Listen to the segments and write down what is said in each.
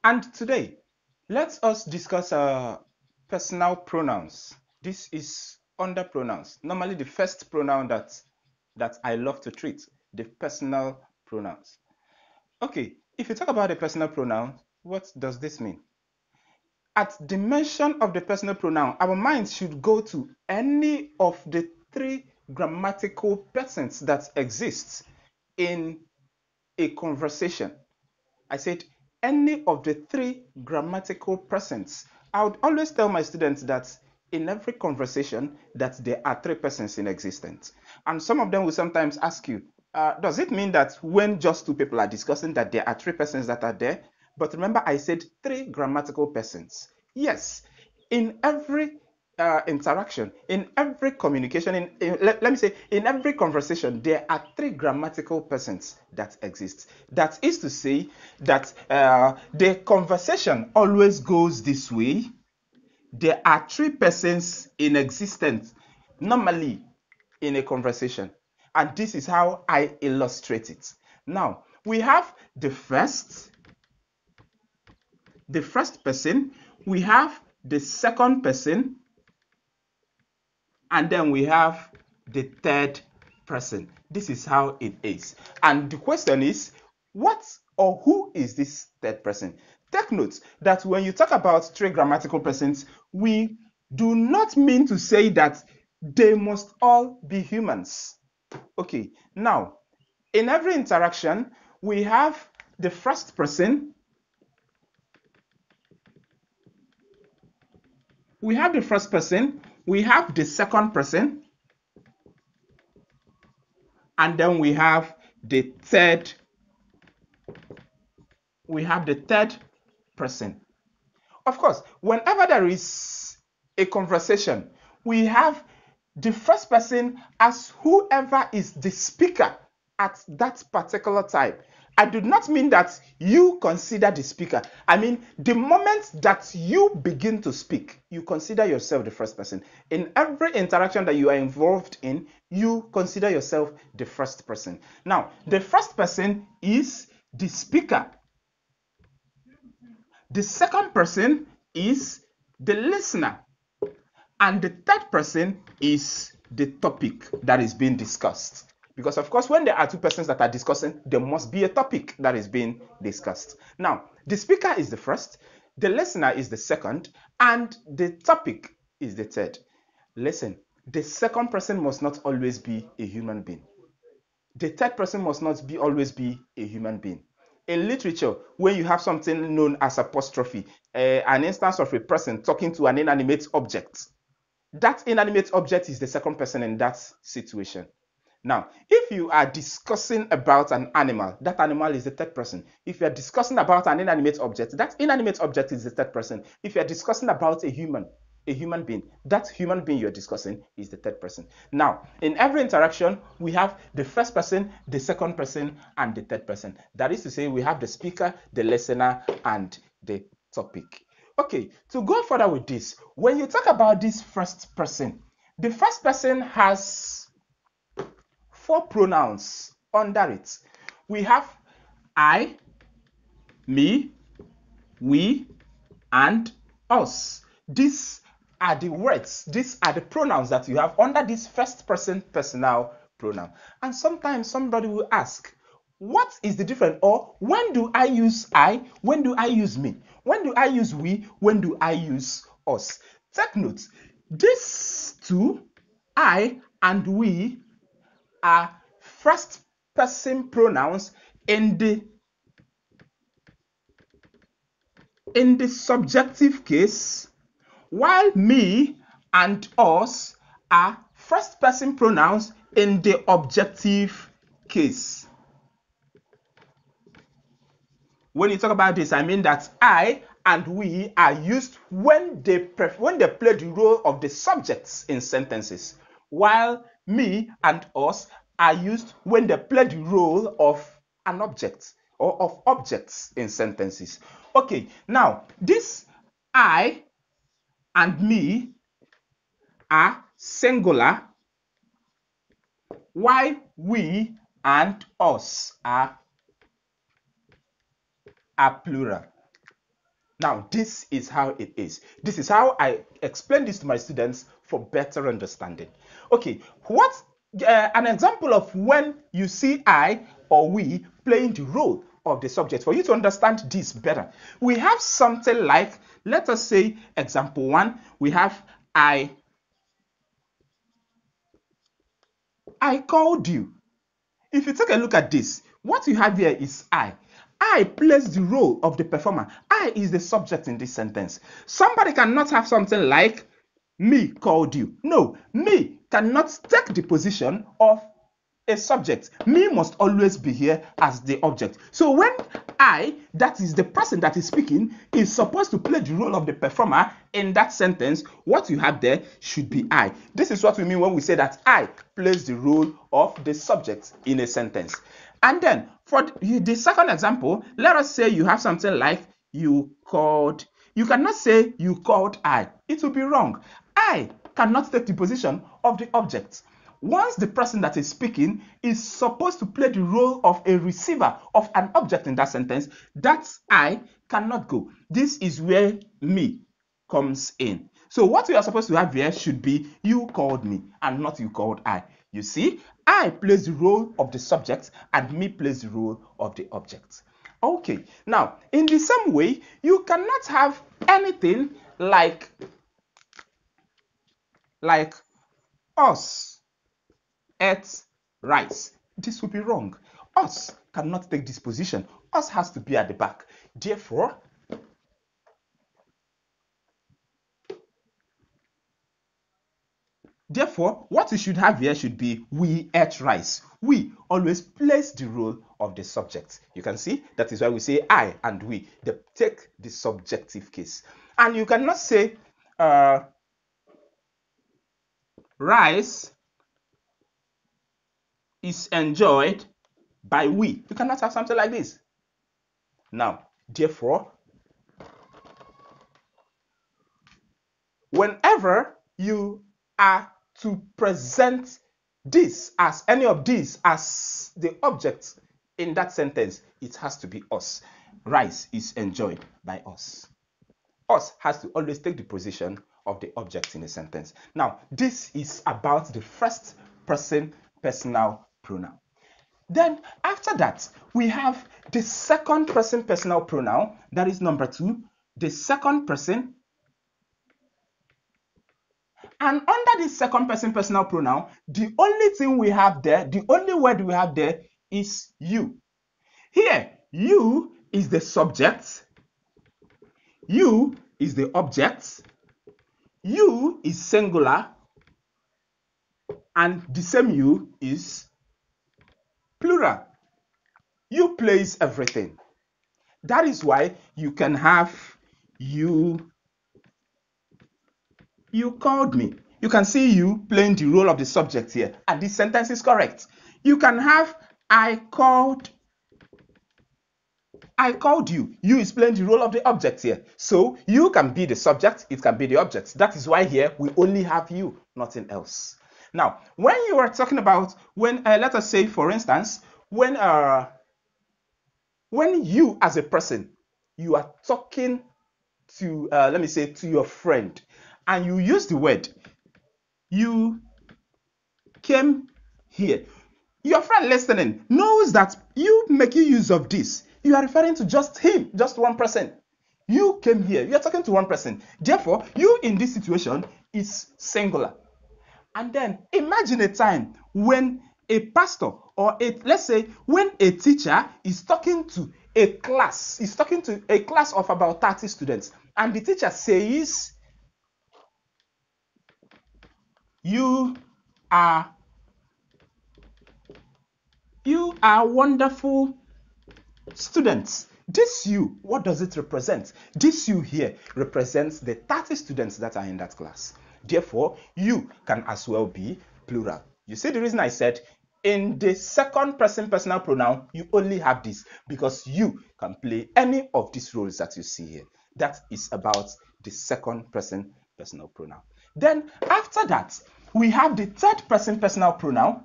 And today, let us discuss personal pronouns. This is under pronouns. Normally, the first pronoun that I love to treat, the personal pronouns. Okay, if you talk about the personal pronoun, what does this mean? At the mention of the personal pronoun, our minds should go to any of the three grammatical persons that exist in a conversation. I said any of the three grammatical persons. I would always tell my students that in every conversation that there are three persons in existence. And some of them will sometimes ask you, does it mean that when just two people are discussing that there are three persons that are there? But remember I said three grammatical persons. Yes, in every interaction, in every communication, let me say, in every conversation, there are three grammatical persons that exist. That is to say that the conversation always goes this way. There are three persons in existence normally in a conversation. And this is how I illustrate it. Now, we have the first person, we have the second person, and then we have the third person. This is how it is. And the question is, what or who is this third person? Take note that when you talk about three grammatical persons, we do not mean to say that they must all be humans. Okay, now, in every interaction, we have the first person, we have the second person, and then we have the third person. Of course, whenever there is a conversation, we have the first person as whoever is the speaker at that particular time. I do not mean that you consider the speaker. I mean, the moment that you begin to speak, you consider yourself the first person. In every interaction that you are involved in, you consider yourself the first person. Now, the first person is the speaker. The second person is the listener. And the third person is the topic that is being discussed. Because, of course, when there are two persons that are discussing, there must be a topic that is being discussed. Now, the speaker is the first, the listener is the second, and the topic is the third. Listen, the second person must not always be a human being. The third person must not always be a human being. In literature, when you have something known as apostrophe, an instance of a person talking to an inanimate object, that inanimate object is the second person in that situation. Now, if you are discussing about an animal, that animal is the third person. If you are discussing about an inanimate object, that inanimate object is the third person. If you are discussing about a human being, that human being you're discussing is the third person. Now, in every interaction, we have the first person, the second person, and the third person. That is to say, we have the speaker, the listener, and the topic. Okay, to go further with this, when you talk about this first person, the first person has four pronouns under it. We have I, me, we, and us. These are the words, these are the pronouns that you have under this first person personal pronoun. And sometimes somebody will ask, what is the difference? Or when do I use I? When do I use me? When do I use we? When do I use us? Take note, these two, I and we, are first person pronouns in the subjective case, while me and us are first person pronouns in the objective case. When you talk about this, I mean that I and we are used when they play the role of the subjects in sentences, while me and us are used when they play the role of an object or of objects in sentences. Okay, now this I and me are singular, while we and us are plural. Now, this is how it is. This is how I explain this to my students for better understanding. Okay, what an example of when you see I or we playing the role of the subject for you to understand this better. We have something like, let us say, example 1, we have I called you. If you take a look at this, what you have here is I. I plays the role of the performer. I is the subject in this sentence. Somebody cannot have something like me called you. No, me cannot take the position of a subject. Me must always be here as the object. So when I, that is the person that is speaking, is supposed to play the role of the performer in that sentence, what you have there should be I. This is what we mean when we say that I plays the role of the subject in a sentence. And then for the second example, let us say you have something like you called. You cannot say you called I. It will be wrong. I cannot take the position of the object. Once the person that is speaking is supposed to play the role of a receiver of an object in that sentence, that I cannot go. This is where me comes in. So what we are supposed to have here should be you called me and not you called I. You see, I plays the role of the subject and me plays the role of the object. Okay, now in the same way, you cannot have anything like us ate rice. This would be wrong. Us cannot take this position. Us has to be at the back. Therefore, what we should have here should be we ate rice. We always plays the role of the subject. You can see that is why we say I and we. They take the subjective case. And you cannot say rice is enjoyed by we. You cannot have something like this. Now, therefore, whenever you are to present this as any of these as the object in that sentence, it has to be us. Rice is enjoyed by us. Us has to always take the position of the object in a sentence. Now, this is about the first person personal pronoun. Then after that, we have the second person personal pronoun, that is number 2, the second person. And under this second person personal pronoun, the only thing we have there, the only word we have there is you. Here, you is the subject, you is the object, you is singular, and the same you is plural. You plays everything. That is why you can have you called me. You can see you playing the role of the subject here, and this sentence is correct. You can have I called you. You is playing the role of the object here. So you can be the subject, it can be the object. That is why here we only have you, nothing else. Now, when you are talking about, when let us say, for instance, when you as a person, you are talking to, let me say, to your friend, and you use the word, you came here. Your friend listening knows that you making use of this, you are referring to just him, just one person. You came here, you are talking to one person. Therefore, you in this situation is singular. And then imagine a time when a pastor or let's say when a teacher is talking to a class, of about 30 students, and the teacher says, you are wonderful students. This you, what does it represent? This you here represents the 30 students that are in that class. Therefore, you can as well be plural. You see the reason I said in the second person personal pronoun, you only have this because you can play any of these roles that you see here. That is about the second person personal pronoun. Then after that, we have the third person personal pronoun.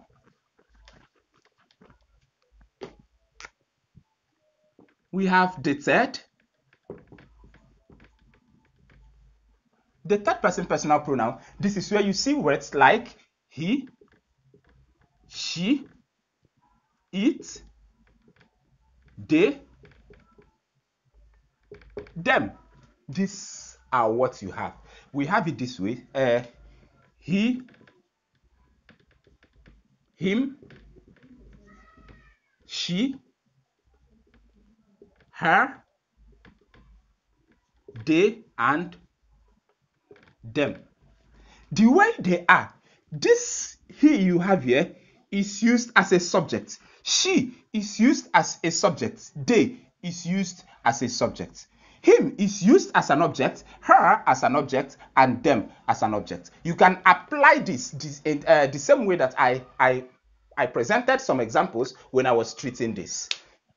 We have the third the third person personal pronoun, this is where you see words like he, she, it, they, them. These are what you have. We have it this way. He, him, she, her, they, and them. The way they are, this he you have here is used as a subject. She is used as a subject. They is used as a subject. Him is used as an object, her as an object, and them as an object. You can apply this in the same way that I presented some examples when I was treating this.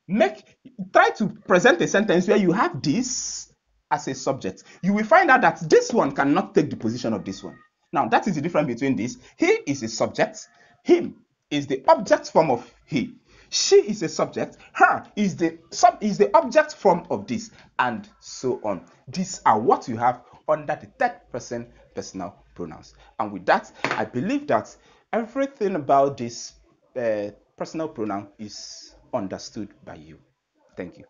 Try to present a sentence where you have this as a subject. You will find out that this one cannot take the position of this one. Now, that is the difference between this. He is a subject. Him is the object form of he. She is a subject. Her is the object form of this, and so on. These are what you have under the third person personal pronouns. And with that, I believe that everything about this personal pronoun is understood by you. Thank you.